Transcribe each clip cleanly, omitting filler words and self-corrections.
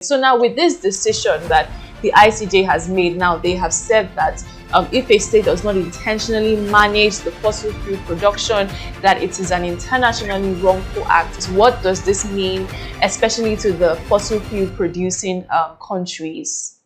So now with this decision that the ICJ has made, now they have said that if a state does not intentionally manage the fossil fuel production, that it is an internationally wrongful act. What does this mean, especially to the fossil fuel producing countries?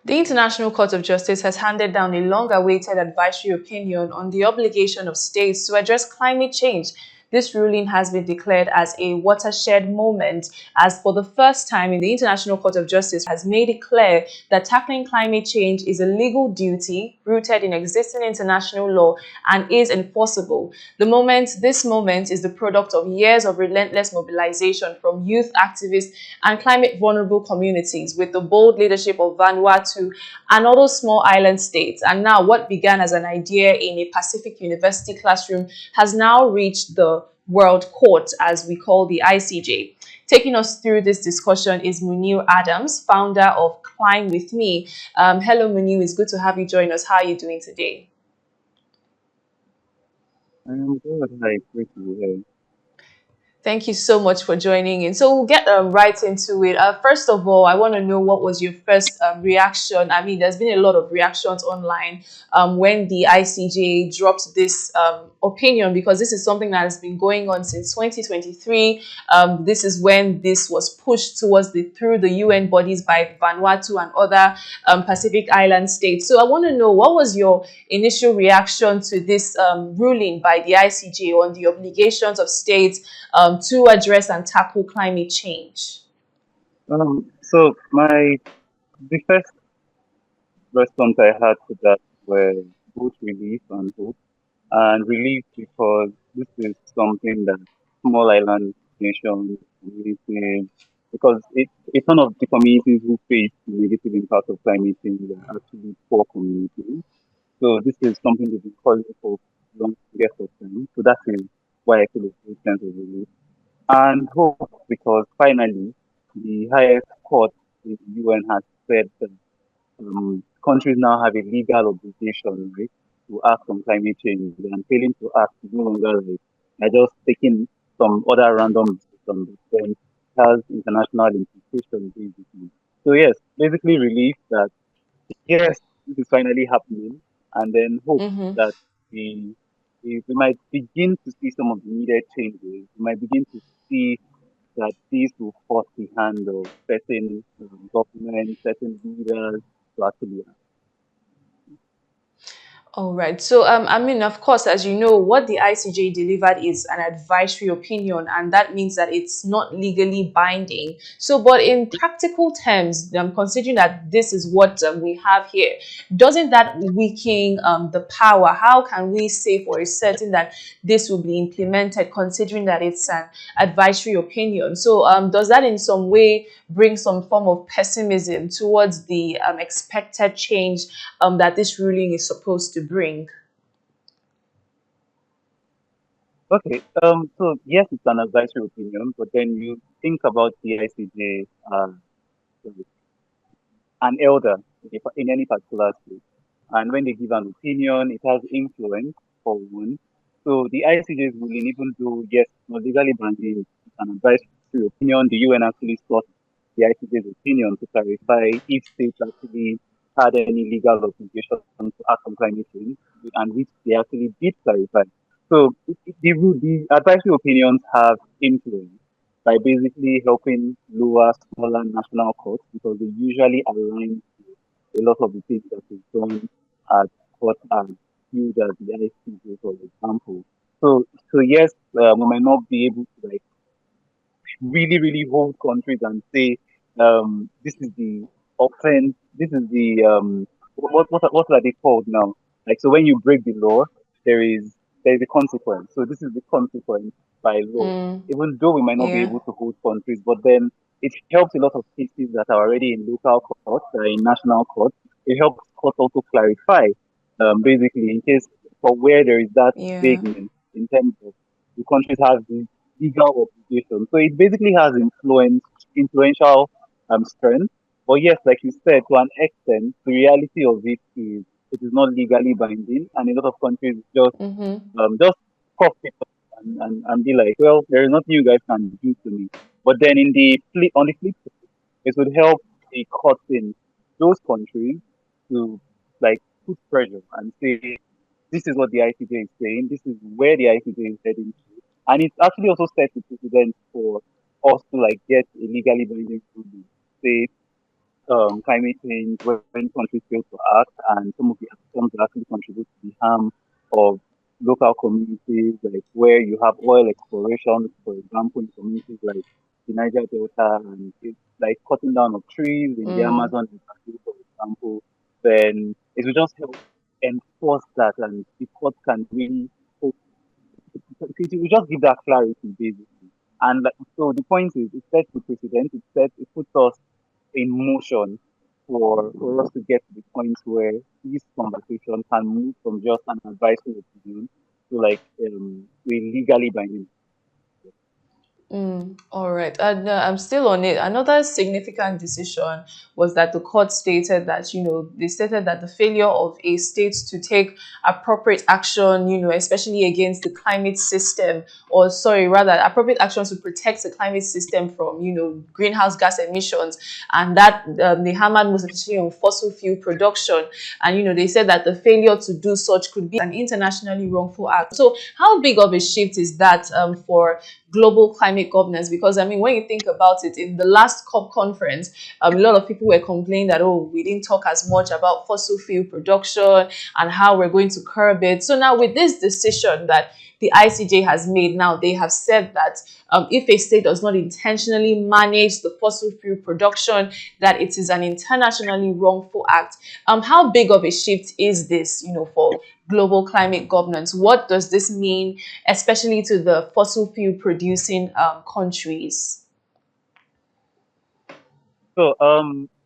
The International Court of Justice has handed down a long-awaited advisory opinion on the obligation of states to address climate change. This ruling has been declared as a watershed moment, as for the first time in the International Court of Justice has made it clear that tackling climate change is a legal duty rooted in existing international law and is enforceable. This moment is the product of years of relentless mobilization from youth activists and climate vulnerable communities, with the bold leadership of Vanuatu and other small island states. And now what began as an idea in a Pacific University classroom has now reached the World Court, as we call the ICJ. Taking us through this discussion is Munir Adams, founder of Climb With Me. Hello, Munir. It's good to have you join us. How are you doing today? I'm good. Hi, great to be here. Thank you so much for joining in. So we'll get right into it. First of all, I want to know what was your first reaction. I mean, there's been a lot of reactions online when the ICJ dropped this opinion, because this is something that has been going on since 2023. This is when this was pushed through the UN bodies by Vanuatu and other Pacific Island states. So I want to know, what was your initial reaction to this ruling by the ICJ on the obligations of states to address and tackle climate change? So the first response I had to that were both relief and hope. And relief because this is something that small island nations, communities, because it's one of the communities who face the negative impact of climate change are actually poor communities. So this is something they've been calling for long of time. So that is why I feel a great sense of relief. And hope because finally the highest court in the UN has said that countries now have a legal obligation, right, to act on climate change, and failing to act is no longer like they're just taking some other random decision, but then it has international implications basically. So yes, basically relief that yes, this is finally happening, and then hope Mm-hmm. that we we might begin to see some of the needed changes. We might begin to see that these will force the hand of certain governments, certain leaders to actually act. All right. So, I mean, of course, as you know, what the ICJ delivered is an advisory opinion, and that means that it's not legally binding. So, but in practical terms, considering that this is what we have here, doesn't that weaken the power? How can we say for a certain that this will be implemented, considering that it's an advisory opinion? So, does that in some way bring some form of pessimism towards the expected change that this ruling is supposed to bring? Okay, so yes, it's an advisory opinion, but then you think about the ICJ as an elder in any particular state. And when they give an opinion, it has influence for one. So the ICJ's ruling, even though, yes, not legally binding, it's an advisory opinion, the UN actually sought the ICJ's opinion to clarify if states actually had any legal obligation to act on climate change, and which they actually did clarify. So the advisory opinions have influence by basically helping lower smaller national courts because they usually align a lot of the things that is done at court as huge as the ICJ, for example. So yes, we might not be able to like really hold countries and say this is the offense, this is the what are they called now? Like so, when you break the law, there is there is a consequence. So this is the consequence by law. Mm, Even though we might not be yeah. able to hold countries, but then it helps a lot of cases that are already in local courts, in national courts. It helps courts also clarify, basically, in case for where there is that Yeah. vagueness in terms of the countries have the legal obligation. So it basically has influential strength. But yes, like you said, to an extent, the reality of it is not legally binding, and a lot of countries just cough it up and be like, well, there is nothing you guys can do to me. But then on the flip side, it would help the courts in those countries to like put pressure and say, this is what the ICJ is saying, this is where the ICJ is heading to. And it's actually also set the precedent for us to like get a legally binding ruling. Say climate change when countries fail to act and some of the actions that actually contribute to the harm of local communities, like where you have oil exploration, for example, in communities like the Niger Delta and it's like cutting down of trees in the Mm. Amazon, in Brazil, for example, then it will just help enforce that and the court can really, it will just give that clarity basically. And like, so the point is, it sets the precedent, it puts us in motion for us to get to the point where this conversation can move from just an advisory opinion to like to a legally binding. All right. And I'm still on it. Another significant decision was that the court stated that, they stated that the failure of a state to take appropriate action, especially against the climate system, or sorry, rather, appropriate actions to protect the climate system from, greenhouse gas emissions, and that they hammered most especially on fossil fuel production. And, they said that the failure to do such could be an internationally wrongful act. So, how big of a shift is that for global climate governance? Because I mean, when you think about it, in the last COP conference, a lot of people were complaining that, oh, we didn't talk as much about fossil fuel production and how we're going to curb it. So now with this decision that the ICJ has made, now they have said that if a state does not intentionally manage the fossil fuel production, that it is an internationally wrongful act. How big of a shift is this, for global climate governance? What does this mean, especially to the fossil fuel producing countries? So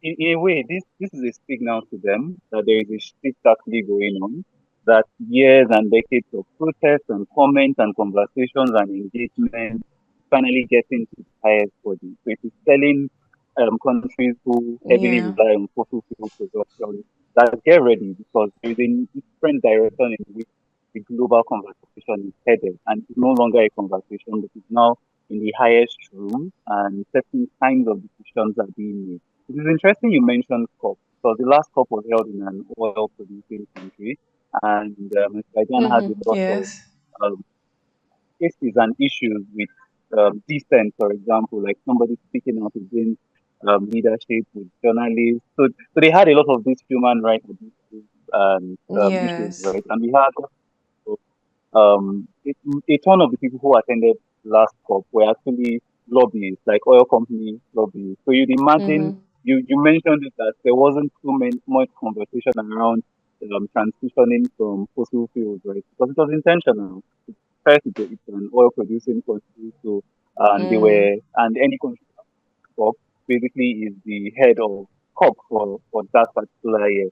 in a way, this is a signal to them that there is a shift actually going on. That years and decades of protests and comments and conversations and engagement finally getting to the highest body. So it is telling countries who heavily Yeah. rely on fossil fuel production that get ready because there is a different direction in which the global conversation is headed, and it's no longer a conversation, but it's now in the highest room and certain kinds of decisions are being made. It is interesting you mentioned COP because the last COP was held in an oil producing country and Azerbaijan has a lot of Yes. um, cases and issues with dissent, for example, like somebody speaking out against leadership with journalists. So they had a lot of these human rights abuses and issues, Yes. right? And we had a, a ton of the people who attended last COP were actually lobbyists, like oil company lobbyists. So you'd imagine, you mentioned it that there wasn't much conversation around transitioning from fossil fuels, right? Because it was intentional. It tried to get it to an oil producing country. So, and any country COP basically is the head of COP for that particular year.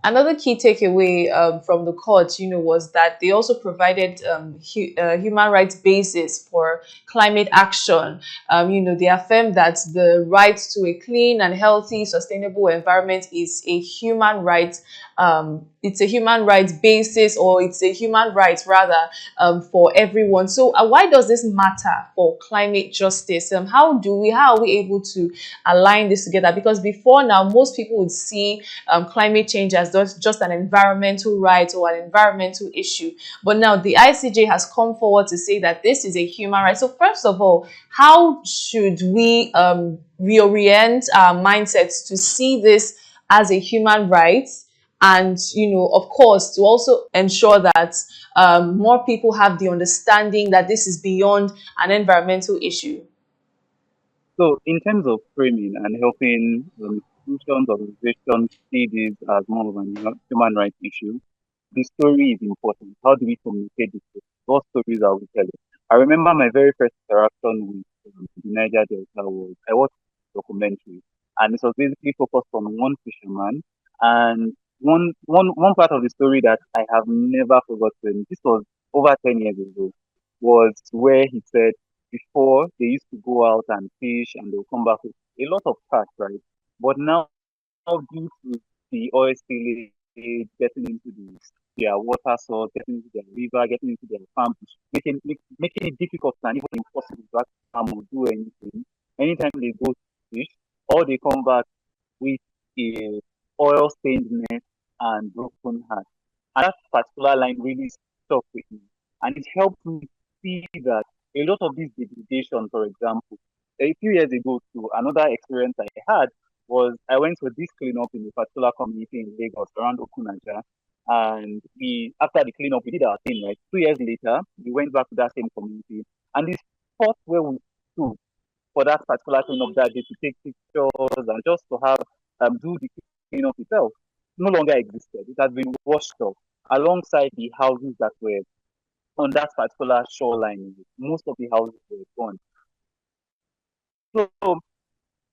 Another key takeaway from the court, was that they also provided human rights basis for climate action. They affirmed that the right to a clean and healthy, sustainable environment is a human right. It's a human rights basis, or it's a human right rather, for everyone. So, why does this matter for climate justice? How are we able to align this together? Because before now, most people would see climate change as just an environmental right or an environmental issue. But now the ICJ has come forward to say that this is a human right. So first of all, how should we reorient our mindsets to see this as a human right? And, of course, to also ensure that more people have the understanding that this is beyond an environmental issue. So, in terms of framing and helping institutions, organizations see this as more of an human rights issue, the story is important. How do we communicate this story? What stories are we telling? I remember my very first interaction with the Niger Delta was I watched a documentary, and it was basically focused on one fisherman. And one part of the story that I have never forgotten. This was over 10 years ago, was where he said before they used to go out and fish and they'll come back with a lot of catch, right? But now, due to the oil spillage, getting into their water source, getting into their river, getting into their farms, making it difficult and even impossible to actually farm or do anything. Anytime they go to fish, or they come back with a oil stained neck and broken heart. And that particular line really stuck with me. And it helped me see that a lot of these degradations, for example, a few years ago too, another experience I had was I went for this cleanup in a particular community in Lagos around Okunaja. And we, after the cleanup, we did our thing, right? 2 years later, we went back to that same community. And this spot where we stood for that particular cleanup that day to take pictures and just to have do the cleanup itself no longer existed. It has been washed off alongside the houses that were on that particular shoreline. Most of the houses were gone. So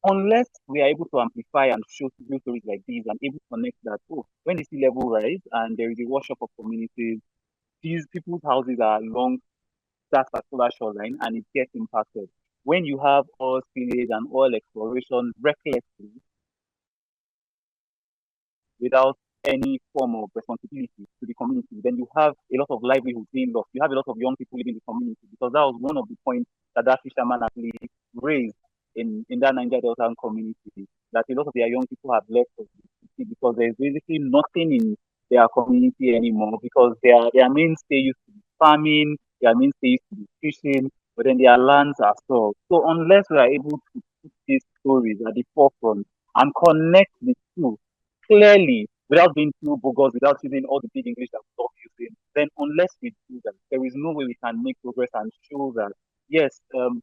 unless we are able to amplify and show real stories like these and able to connect that, oh, when the sea level rise and there is a wash up of communities, these people's houses are along that particular shoreline and it gets impacted. When you have oil spillage and oil exploration recklessly without any form of responsibility to the community, then you have a lot of livelihoods being lost. You have a lot of young people living in the community because that was one of the points that that fisherman actually raised in that Niger Delta community, that a lot of their young people have left the city because there's basically nothing in their community anymore because their mainstay used to be farming, their mainstay used to be fishing, but then their lands are sold. So unless we are able to put these stories at the forefront and connect the two clearly without being too bogus, without using all the big English that we love using, then unless we do that, there is no way we can make progress and show that yes,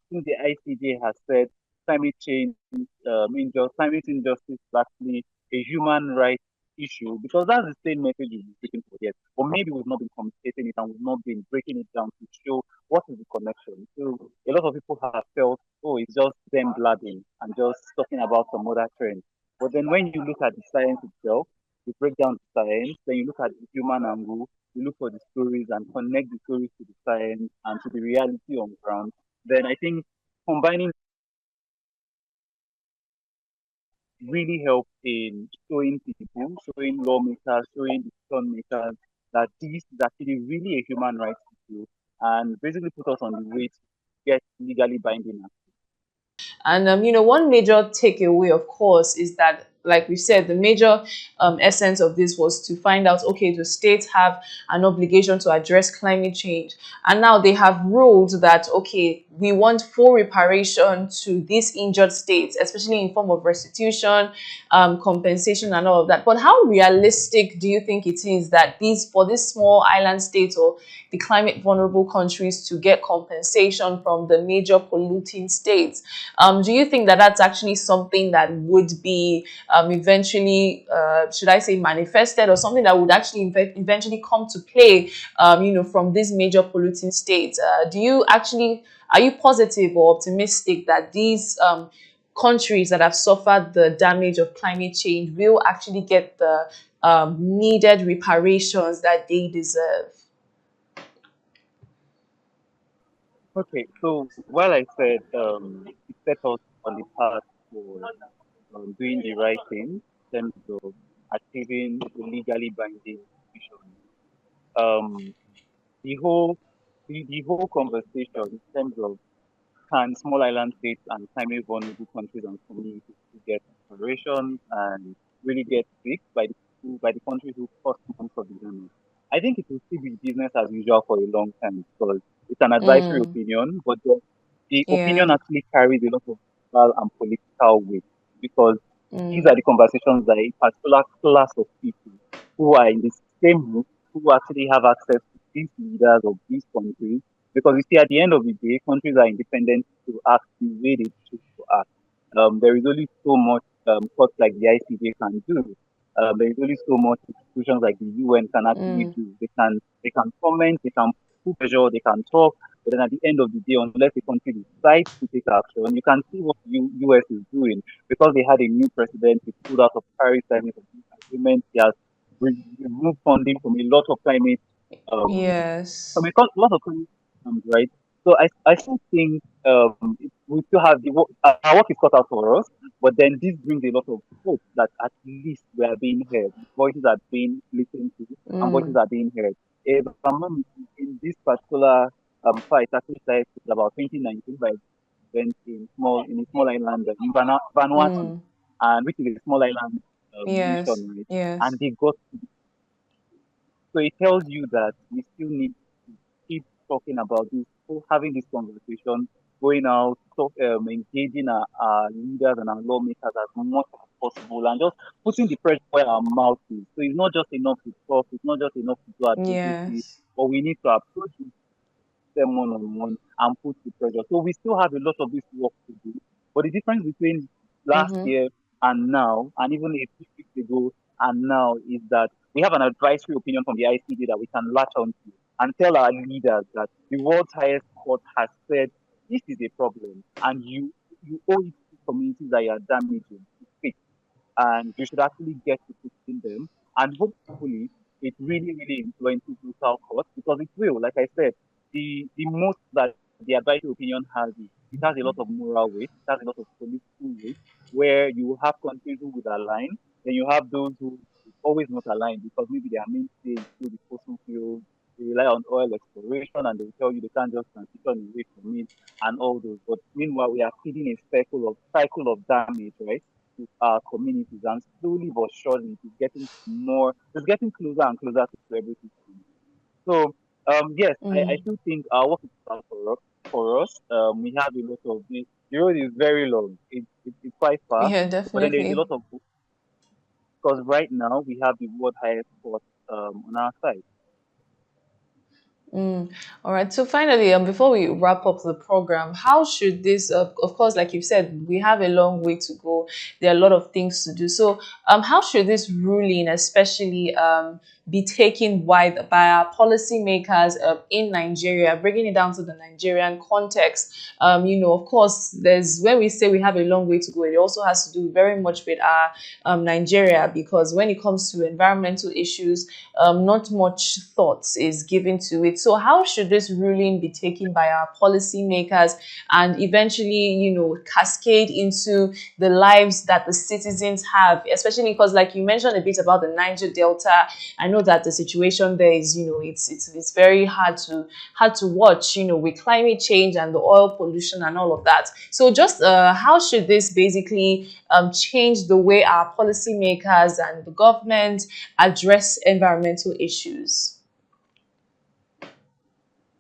since the ICJ has said climate change, climate injustice is actually a human rights issue because that's the same message we've been speaking for years. Or maybe we've not been communicating it and we've not been breaking it down to show what is the connection. So a lot of people have felt, oh, it's just them blabbing and just talking about some other trend. But then when you look at the science itself, you break down the science, then you look at the human angle, you look for the stories and connect the stories to the science and to the reality on ground, then I think combining really helps in showing people, showing lawmakers, showing decision makers that this is actually really a human rights issue and basically put us on the way to get legally binding. And one major takeaway, of course, is that, like we said, the major essence of this was to find out, okay, the states have an obligation to address climate change, and now they have ruled that, okay, we want full reparation to these injured states, especially in form of restitution, compensation, and all of that. But how realistic do you think it is that for these small island states or the climate vulnerable countries to get compensation from the major polluting states? Do you think that that's actually something that would be eventually, should I say, manifested, or something that would actually eventually come to play, from these major polluting states? Are you positive or optimistic that these countries that have suffered the damage of climate change will actually get the needed reparations that they deserve? Okay, so while I said it set us on the path for doing the right thing in terms of achieving the legally binding vision, um, the whole the whole conversation in terms of can small island states and climate vulnerable countries and communities to get reparations and really get fixed by the countries who caused most of the damage? I think it will still be business as usual for a long time because it's an advisory Mm, opinion, but the yeah. opinion actually carries a lot of moral and political weight because these Mm, are the conversations that a particular class of people who are in the same room, who actually have access to these leaders of these countries. Because you see, at the end of the day, countries are independent to act the way they choose to act. There is only so much courts like the ICJ can do. There is only so much institutions like the UN can actually mm, do. They can comment, they can put pressure, they can talk, but then at the end of the day, unless the country decides to take action, you can see what the US is doing because they had a new president. He pulled out of Paris climate agreement. He has removed funding from a lot of climate Um, I Yes. mean, lots of things, right? So I still think we still have our work is cut out for us, but then this brings a lot of hope that at least we are being heard, voices are being listened to, and voices Mm, are being heard. If I'm not mistaken, this particular fight actually started about 2019 by went in a small island in Vanuatu, mm, and which is a small island yes. nation, right? Yes. And they got so it tells you that we still need to keep talking about this, having this conversation, going out, engaging our leaders and our lawmakers as much as possible, and just putting the pressure where our mouth is. So it's not just enough to talk, it's not just enough to do advocacy, Yes. but we need to approach them one on one and put the pressure. So we still have a lot of this work to do. But the difference between last Mm-hmm. year and now, and even a few weeks ago and now, is that we have an advisory opinion from the ICJ that we can latch onto and tell our leaders that the world's highest court has said this is a problem and you owe it to communities that you are damaging to fix, and you should actually get to fixing them. And hopefully, it really, really influences local courts because it will. Like I said, the most that the advisory opinion has is it has a lot of moral weight, it has a lot of political weight, where you have countries who would align, then you have those who would always not align because maybe their mainstay is still the fossil fuels, they rely on oil exploration, and they will tell you they can't just transition away from it and all those. But meanwhile, we are feeding a cycle of damage, right? To our communities, and slowly but surely it's getting closer and closer to everything. So yes, I Mm. still think our work is done for us. We have a lot of the road is very long. It's quite far, Yeah, but then there is a definitely. lot of because right now we have the world highest court on our side. Mm. All right. So finally, before we wrap up the program, how should this? Of course, like you said, we have a long way to go. There are a lot of things to do. So, how should this ruling, especially, be taken by our policymakers in Nigeria, bringing it down to the Nigerian context? Of course, there's when we say we have a long way to go, it also has to do very much with our Nigeria, because when it comes to environmental issues, not much thought is given to it. So, how should this ruling be taken by our policymakers and eventually, cascade into the lives that the citizens have, especially because, like you mentioned a bit about the Niger Delta, I know that the situation there is, it's very hard to watch, with climate change and the oil pollution and all of that. So, just how should this basically change the way our policymakers and the government address environmental issues?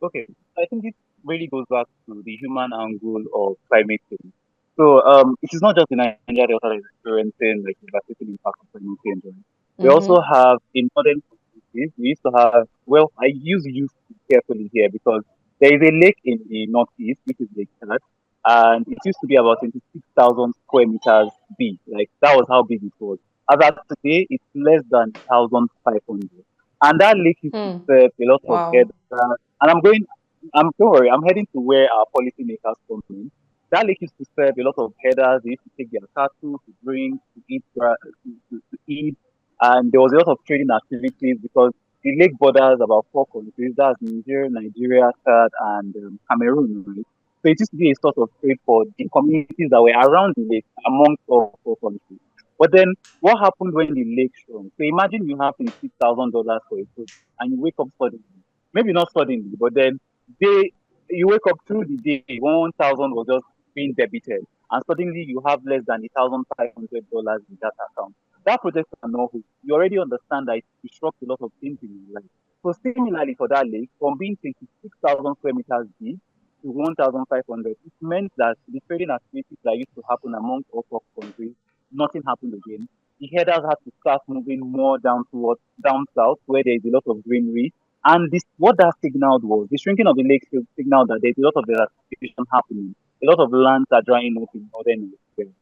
Okay, I think this really goes back to the human angle of climate change. So it is not just the Nigeria Delta that is experiencing like devastating impact of climate change. Right? We also Mm-hmm. have in modern communities, we used to have, well, I use youth carefully here because there is a lake in the northeast, which is Lake Chad, and it used to be about 26,000 square meters big. Like that was how big it was. As of today, it's less than 1,500. And that lake used to Hmm. serve a lot of Wow. head. And don't worry, I'm heading to where our policymakers come in. That lake used to serve a lot of headers. They used to take their cattle to drink, to eat. And there was a lot of trading activities because the lake borders about four countries. That's Nigeria, Chad, and Cameroon. Right? So it used to be a source of trade for the communities that were around the lake amongst all four countries. But then what happened when the lake shrunk? So imagine you have $26,000 for a food and you wake up suddenly. Maybe not suddenly, but then they you wake up through the day, 1,000 was just being debited, and suddenly you have less than $1,500 in that account. That project cannot hold. You already understand that it disrupts a lot of things in your life. So similarly for that lake, from being 26,000 square meters deep to 1,500, it meant that the trading activities that used to happen among all four countries, nothing happened again. The headers had to start moving more down south, where there is a lot of greenery, and this, what that signaled was the shrinking of the lake signaled that there's a lot of desertification happening. A lot of lands are drying up in northern Nigeria.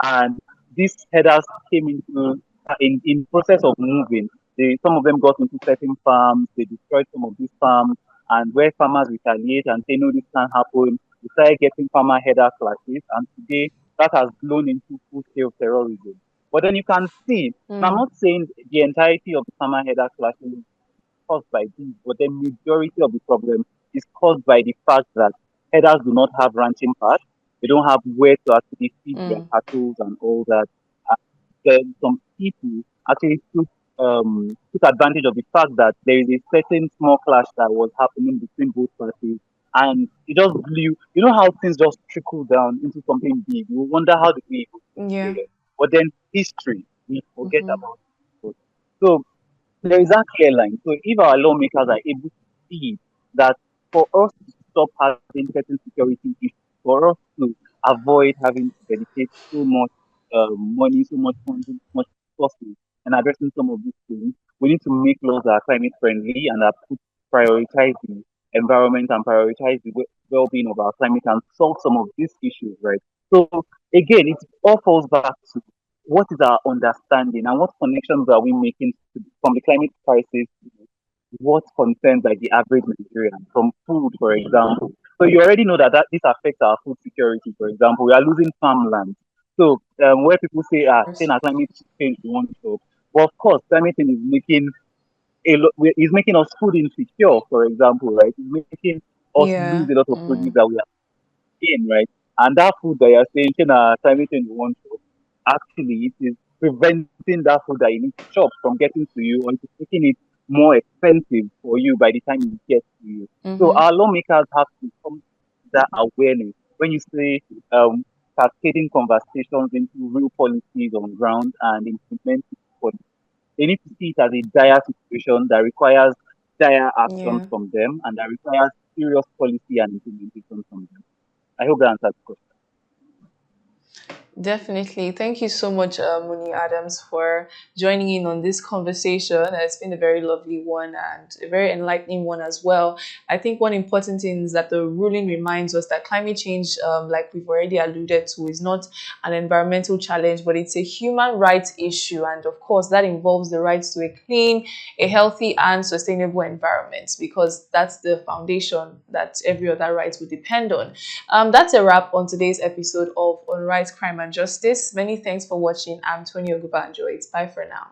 And these headers came into in process of moving. Some of them got into certain farms. They destroyed some of these farms, and where farmers retaliate and say no, this can't happen, we started getting farmer header clashes, and today that has blown into full-scale terrorism. But then you can see, and I'm Hmm. not saying the entirety of the farmer header clashes caused by this, but the majority of the problem is caused by the fact that herders do not have ranching pads. They don't have where to actually feed their Mm. cattle and all that. And then some people actually took advantage of the fact that there is a certain small clash that was happening between both parties, and it just blew. You know how things just trickle down into something big. You wonder how did we even get Yeah. here? But then history, we forget about it. So there is that clear line. So if our lawmakers are able to see that for us to stop having certain security issues, for us to avoid having to dedicate so much money, so much funding, so much resources and addressing some of these things, we need to make laws that are climate friendly and that prioritize the environment and prioritize the well-being of our climate and solve some of these issues, right? So again, it all falls back to what is our understanding and what connections are we making from the climate crisis to what concerns like the average Nigerian from food, for example. So you already know that this affects our food security. For example, we are losing farmland. So where people say, saying a climate change we want to, well, of course, climate change is making is making us food insecure. For example, right? It's making us lose Yeah. a lot of produce Mm. that we in, right? And that food that you're saying, climate change one to actually it is preventing that food that you need to chop from getting to you, or it is making it more expensive for you by the time it gets to you. So Mm-hmm. our lawmakers have to come to that awareness. When you say cascading conversations into real policies on ground and implementing policies, they need to see it as a dire situation that requires dire actions Yeah. from them and that requires serious policy and implementation from them. I hope that answers the question. Definitely. Thank you so much, Muni Adams, for joining in on this conversation. It's been a very lovely one and a very enlightening one as well. I think one important thing is that the ruling reminds us that climate change, like we've already alluded to, is not an environmental challenge, but it's a human rights issue. And of course, that involves the rights to a clean, a healthy, and sustainable environment, because that's the foundation that every other right will depend on. That's a wrap on today's episode of On Rights, Crime and Justice. Many thanks for watching. I'm Tony Ogubanjo. It's bye for now.